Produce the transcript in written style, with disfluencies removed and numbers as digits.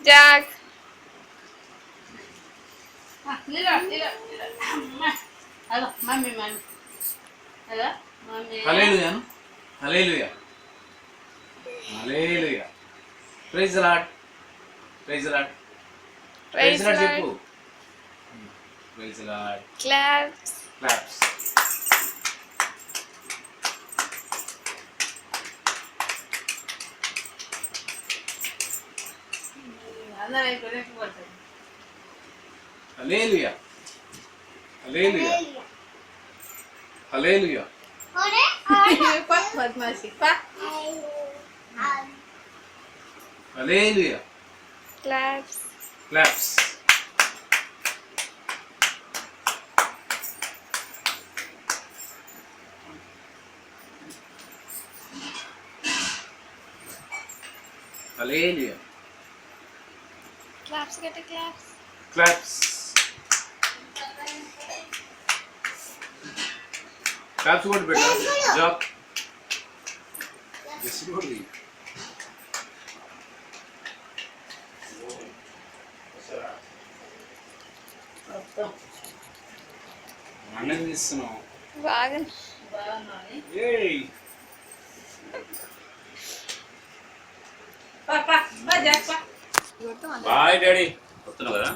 Jack hallelujah hallelujah hallelujah praise lord praise lord praise lord చెప్పు praise lord claps claps hallelujah hallelujah hallelujah hallelujah claps claps hallelujah claps గట్టి claps claps claps కొట్టు బేటా job just కొట్టు అన్నం తీస్తున్నావు బాగా ఏయ్ గుర్తు బాయ్ డాడీ వస్తున్నావు కదా